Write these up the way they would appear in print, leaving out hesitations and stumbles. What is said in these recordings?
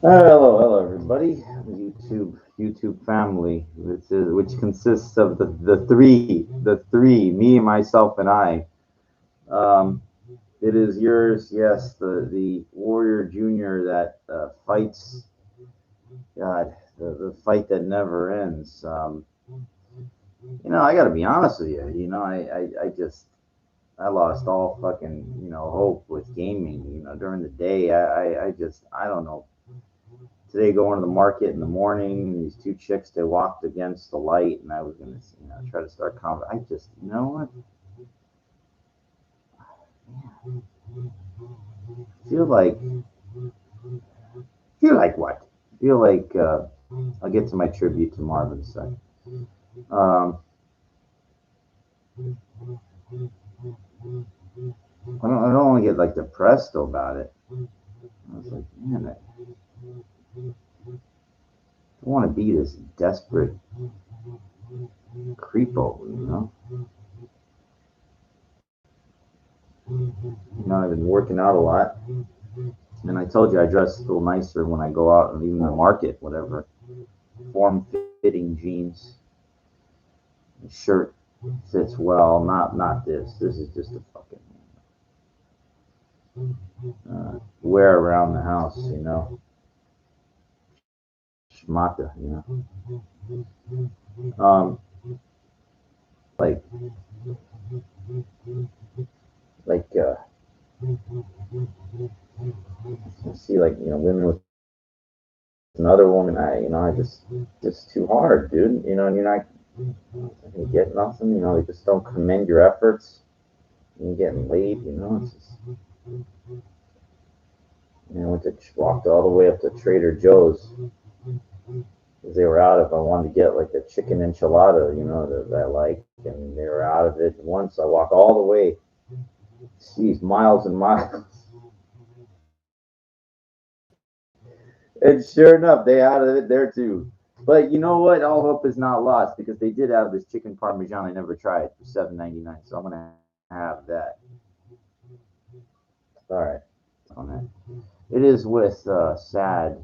Hello, everybody. YouTube family, which consists of the three, me, myself, and I. Um, it is yours, yes, the warrior junior that fights. God, the fight that never ends. I got to be honest with you. I lost all fucking hope with gaming. During the day, I don't know. Today going to the market in the morning, these two chicks, they walked against the light, and I was gonna try to start I just, what, feel like feel like what feel like I'll get to my tribute to Marv in a second. um I don't want to get like depressed about it. I was like, man, I don't want to be this desperate creepo. I've been working out a lot, and I told you I dress a little nicer when I go out, and even the market, whatever. Form-fitting jeans, shirt fits well. Not this. This is just a fucking wear around the house. Schmata. Um, like like I see like women with another woman. I just too hard, dude. And you're not gonna get nothing. They just don't commend your efforts. You're getting laid. It's just, walked all the way up to Trader Joe's because they were out of. I wanted to get like a chicken enchilada, that I like, and they were out of it. Once I walk all the way, geez, miles and miles, and sure enough, they out of it there too. But you know what? All hope is not lost because they did have this chicken parmesan I never tried for $7.99. So I'm gonna have that. All right, on that. It is with sad.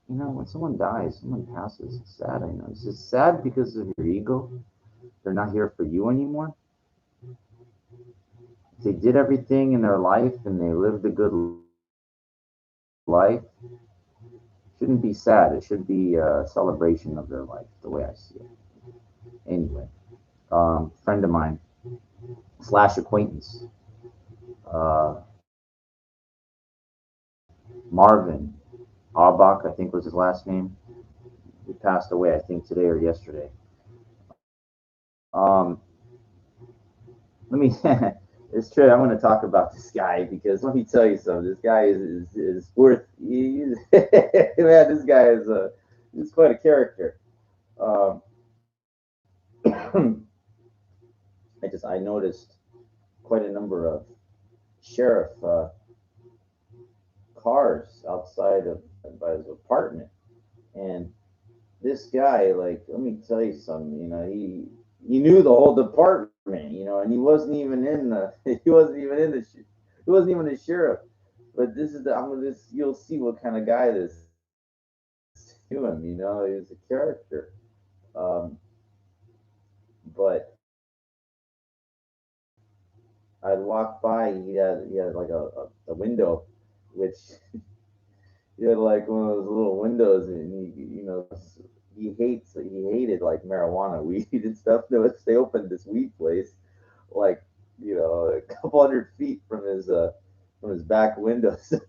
When someone dies, someone passes. It's sad. I know. It's just sad because of your ego. They're not here for you anymore. They did everything in their life and they lived a good life. It shouldn't be sad. It should be a celebration of their life, the way I see it. Anyway, friend of mine slash acquaintance, uh, Marvin Arbach, I think was his last name. He passed away, I think, today or yesterday. Um, let me. It's true. I'm going to talk about this guy because let me tell you something. This guy is worth. Man, this guy is quite a character. Um, I noticed quite a number of sheriff cars outside of by his apartment, and this guy, like, let me tell you something. He knew the whole department, and he wasn't even in the he wasn't even in the he wasn't even the sheriff. But this is the I'm gonna this you'll see what kind of guy this is to him. He was a character. Um, but I'd walk by. He had like a window, which he had like one of those little windows, and he hated like marijuana, weed, and stuff. No, they opened this weed place like a couple hundred feet from his back window. So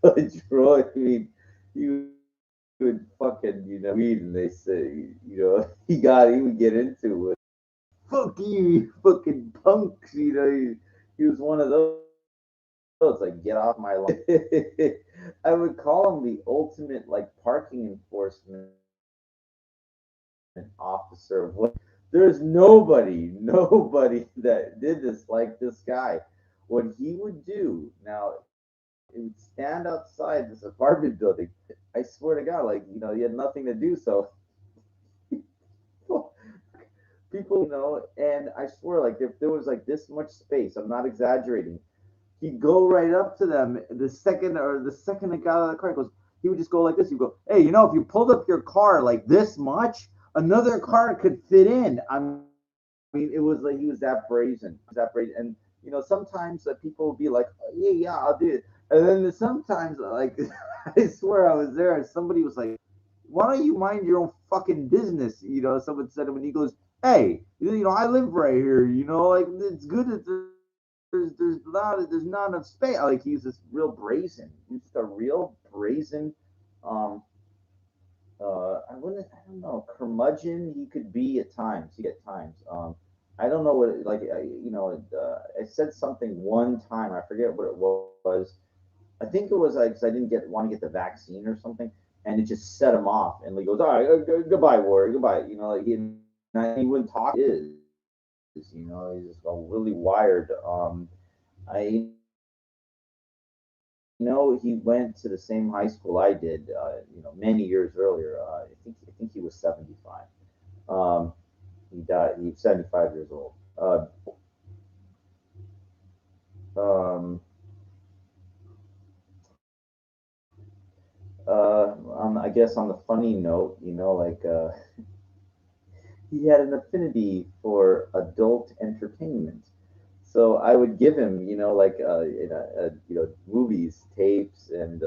Troy, I mean, he would fucking weed, and they say he would get into it. Fuck you, you fucking punks. He was one of those like get off my lawn. I would call him the ultimate like parking enforcement officer. There's nobody that did this like this guy. What he would do now, he would stand outside this apartment building. I swear to God, like he had nothing to do, so people, and I swear, like if there was like this much space, I'm not exaggerating. he'd go right up to them the second it got out of the car. He would just go like this. He'd go, "Hey, if you pulled up your car like this much, another car could fit in." I mean, it was like he was that brazen. And sometimes people would be like, oh, yeah, I'll do it. And then sometimes, like, I swear I was there, and somebody was like, "Why don't you mind your own fucking business?" Someone said him, and he goes, "Hey, I live right here. Like it's good that there's not enough space." Like he was this real brazen. He was just a real brazen. Um, I don't know, curmudgeon. He could be at times. At times. I don't know what like I said something one time. I forget what it was. I think it was like 'cause I didn't get want to get the vaccine or something, and it just set him off. And he goes, "All right, goodbye, warrior, goodbye." Like he wouldn't talk. He's just really wired. He went to the same high school I did. Many years earlier. I think he was 75. Um, he died. He's 75 years old. Um, I guess on the funny note, he had an affinity for adult entertainment. So I would give him, movies, tapes, and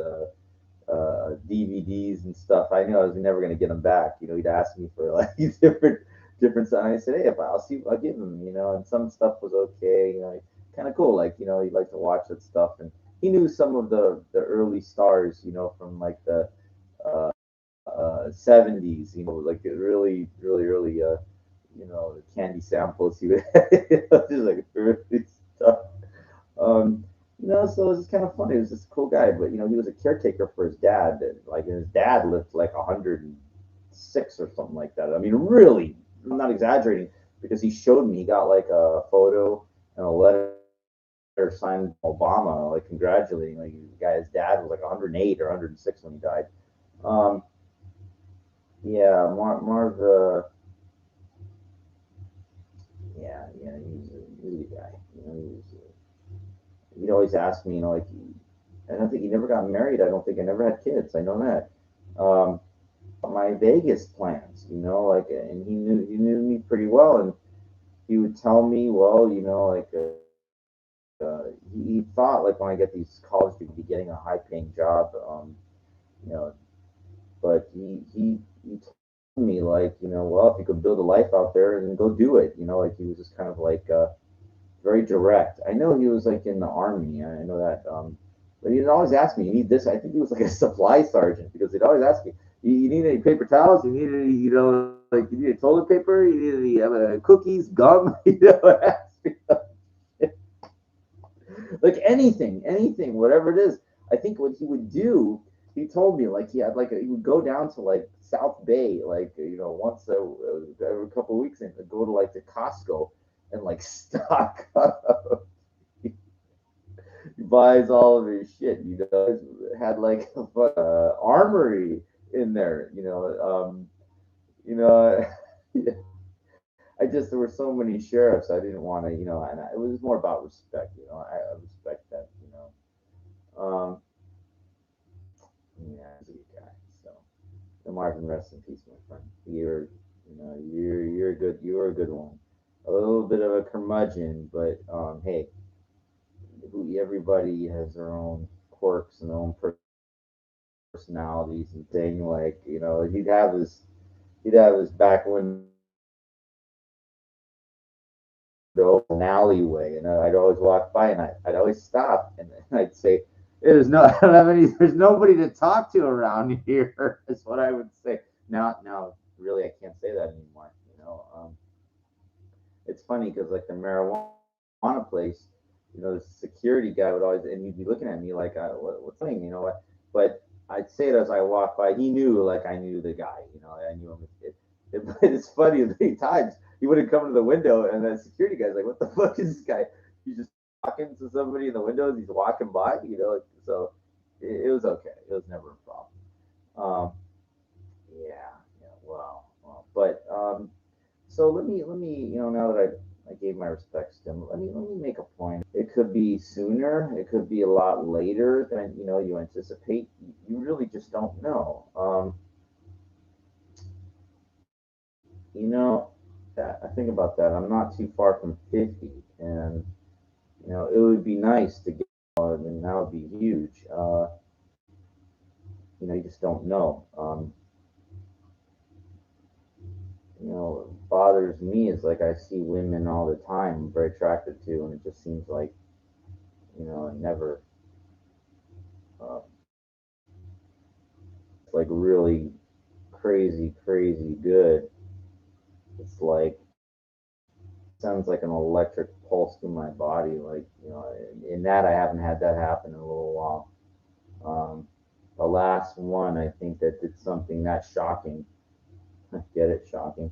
DVDs and stuff. I knew I was never going to get him back. He'd ask me for like different stuff. And I said, "Hey, if I'll give him." And some stuff was okay. Kind of cool. Like he'd like to watch that stuff, and he knew some of the early stars. From like the 70s. Like the really early. Candy samples. He would just like early stuff. So it was kind of funny. He was just a cool guy, but he was a caretaker for his dad. And his dad lived like 106 or something like that. I mean, really, I'm not exaggerating because he showed me. He got like a photo and a letter signed from Obama, like congratulating. Like the guy's dad was like 108 or 106 when he died. Um, yeah, Marv. Yeah, he was a guy. He'd always ask me, like, I don't think he never got married. I don't think I never had kids. I know that. About my Vegas plans, like, and he knew me pretty well, and he would tell me, well, like, he thought like when I get these college degrees, be getting a high paying job, you know, but he told me like, well, if you could build a life out there and go do it, like he was just kind of like very direct. I know he was like in the army. I know that. But he'd always ask me, "You need this?" I think he was like a supply sergeant because he'd always ask me, "You need any paper towels? You need any, like you need toilet paper? You need any cookies, gum?" Ask me, like anything, whatever it is. I think what he would do, he told me like he had like he would go down to like South Bay, like once every couple of weeks, and go to like the Costco and like stock up. He buys all of his shit. Had like a armory in there. I just there were so many sheriffs. I didn't want to, and it was more about respect. I respect that. Yeah, he's a good guy. So, Marvin, rest in peace, my friend. You're a good one. A little bit of a curmudgeon, but hey, everybody has their own quirks and their own personalities and thing. Like he'd have his back window an alleyway, and I'd always walk by, and I'd always stop, and I'd say, "There's no, I don't have any. There's nobody to talk to around here." Is what I would say. Now, really, I can't say that anymore. It's funny because like the marijuana place, the security guy would always, and he'd be looking at me like, what's doing, But I'd say it as I walked by. He knew, like I knew the guy, I knew him. It's funny. Many times he would have come to the window, and the security guy's like, "What the fuck is this guy?" He's just talking to somebody in the window. He's walking by, So it was okay. It was never a problem. Um, yeah. Well, but so let me, now that I gave my respects to him, let me make a point. could be sooner. It could be a lot later than you anticipate. You really just don't know. You know, I think about that. I'm not too far from 50, and it would be nice to get. I mean, that would be huge. You just don't know. What bothers me is like I see women all the time I'm very attracted to, and it just seems like it never uh, it's like really crazy, crazy good. It's like sounds like an electric pulse through my body. Like in that I haven't had that happen in a little while. The last one I think that did something that shocking. Get it? Shocking.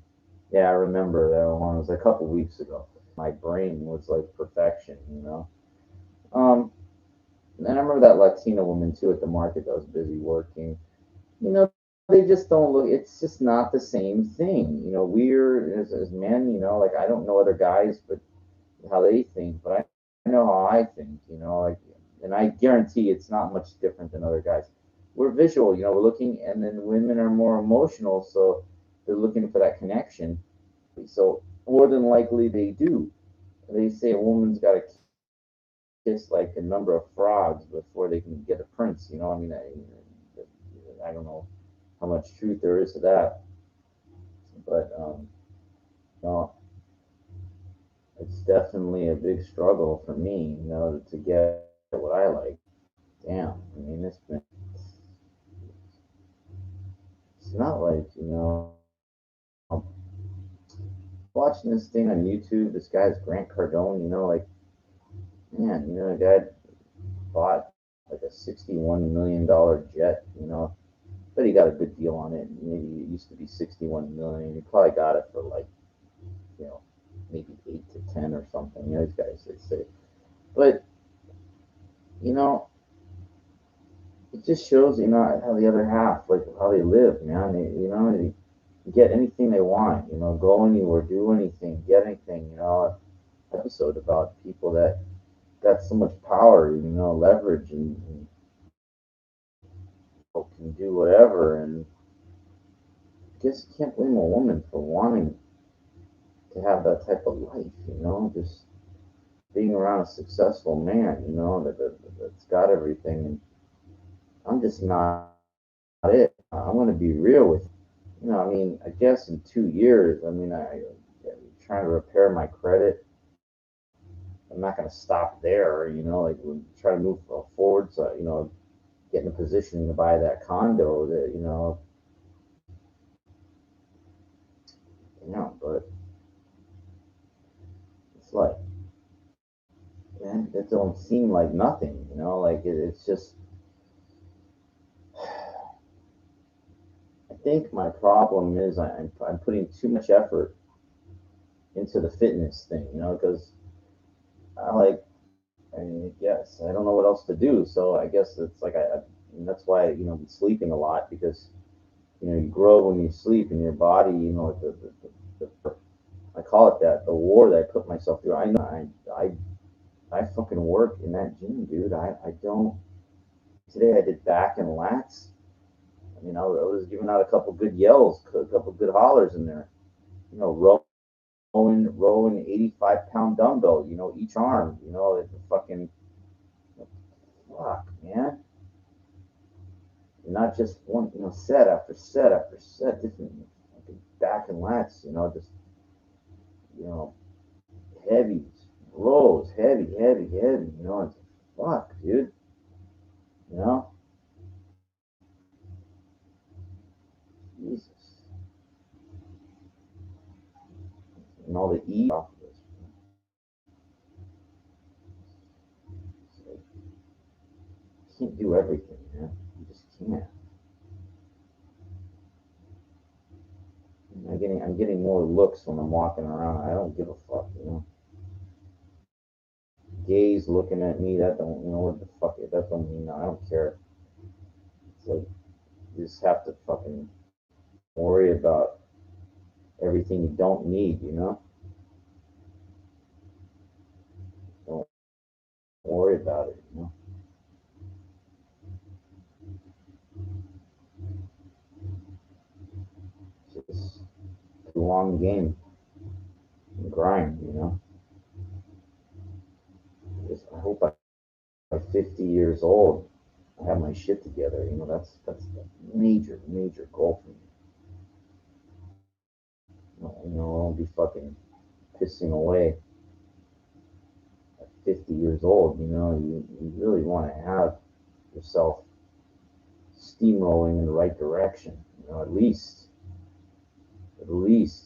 Yeah, I remember that one. It was a couple weeks ago. My brain was like perfection. Um, and I remember that Latina woman too at the market that was busy working. You know, they just don't look. It's just not the same thing. We're as men. Like I don't know other guys, but how they think, but I know how I think. Like, and I guarantee it's not much different than other guys. We're visual. We're looking, and then women are more emotional, so they're looking for that connection. So more than likely they do. They say a woman's got to kiss like a number of frogs before they can get a prince. I mean, I don't know how much truth there is to that, but no, it's definitely a big struggle for me, to get what I like. Damn, I mean, it's not like watching this thing on YouTube. This guy's Grant Cardone. Like man, a guy bought like a $61 million jet. But he got a good deal on it. Maybe it used to be 61 million. He probably got it for like you know maybe 8 to 10 or something. These guys they say, but you know it just shows how the other half like how they live, man. They get anything they want. Go anywhere, do anything, get anything. Episode about people that got so much power, leverage, and can do whatever. And I guess you can't blame a woman for wanting to have that type of life. Just being around a successful man, that's got everything. And I'm just not it. I'm going to be real with you. I mean, I guess in 2 years, I mean, I'm trying to repair my credit. I'm not going to stop there, like we're trying to move forward. So, get in a position to buy that condo that, but it's like, man, it don't seem like nothing, like it's just, I think my problem is I'm putting too much effort into the fitness thing, because I like, I mean, yes, I don't know what else to do. So I guess it's like, and that's why, I'm sleeping a lot because, you grow when you sleep and your body, the I call it that, the war that I put myself through. I know I fucking work in that gym, dude. I don't, today I did back and lats. I mean, I was giving out a couple good yells, a couple good hollers in there. Rowing 85-pound dumbbell, each arm, it's a fucking fuck, man. Not just one, set after set after set, different fucking back and lats, just, you know, heavy rows, heavy, heavy, heavy, it's fuck, dude, you know, Jesus. And all the E off of this. Like, you can't do everything, man. You just can't. I'm getting more looks when I'm walking around. I don't give a fuck, Gays looking at me, that don't, what the fuck, that don't mean, I don't care. It's like, you just have to fucking worry about everything you don't need, Don't worry about it. You know, it's just a long game and grind. You know, I hope by 50 years old, I have my shit together. You know, that's a major goal for me. You know, I'll be fucking pissing away at 50 years old. You know, you really want to have yourself steamrolling in the right direction. You know, at least,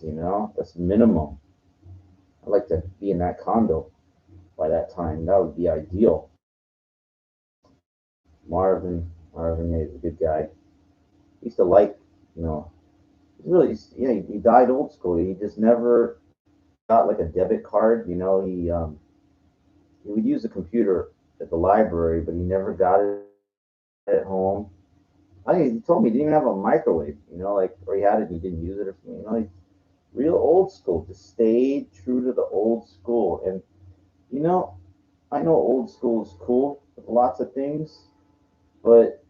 you know, that's minimum. I'd like to be in that condo by that time. That would be ideal. Marvin is a good guy. He used to like, you know, he's really, yeah, he died old school. He just never got like a debit card. You know, he would use a computer at the library, but he never got it at home. I think he told me he didn't even have a microwave. You know, like or he had it, and he didn't use it or something. You know, he's real old school. Just stayed true to the old school. And you know, I know old school is cool with lots of things, but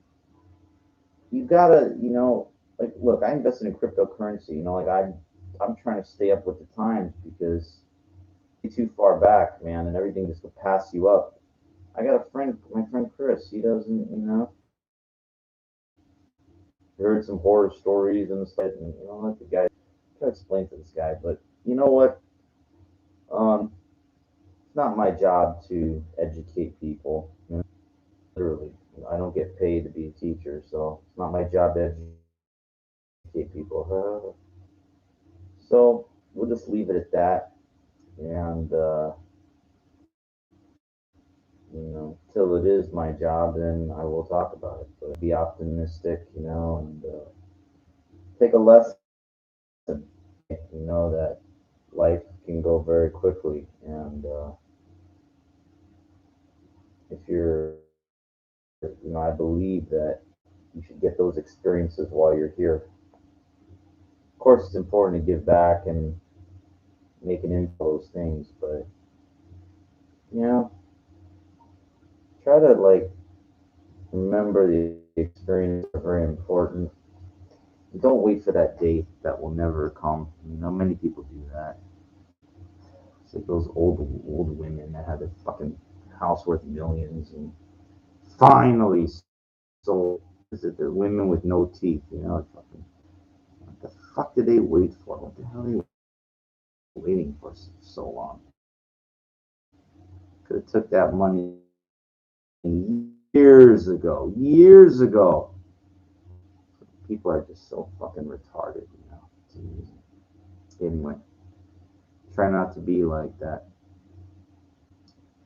you gotta, you know, like look, I invested in cryptocurrency. You know, like I'm trying to stay up with the times because you're too far back, man, and everything just will pass you up. I got a friend, my friend Chris. He doesn't, you know, heard some horror stories and stuff, and you know, let the guy try to explain to this guy. But you know what? It's not my job to educate people. You know, literally, I don't get paid to be a teacher, so it's not my job to educate people. So we'll just leave it at that, and you know, till it is my job, then I will talk about it. But be optimistic, you know, and take a lesson. You know that life can go very quickly, and if you're, you know, I believe that you should get those experiences while you're here. Of course, it's important to give back and make an impact on those things, but you know, try to like remember the experience are very important. Don't wait for that day that will never come. You know, many people do that. It's like those old women that had a fucking house worth millions and finally sold. Is it the women with no teeth? You know, it's fucking, what the fuck did they wait for? What the hell are they waiting for so long? Could have took that money years ago. Years ago. People are just so fucking retarded, you know. It's amazing. Anyway, try not to be like that.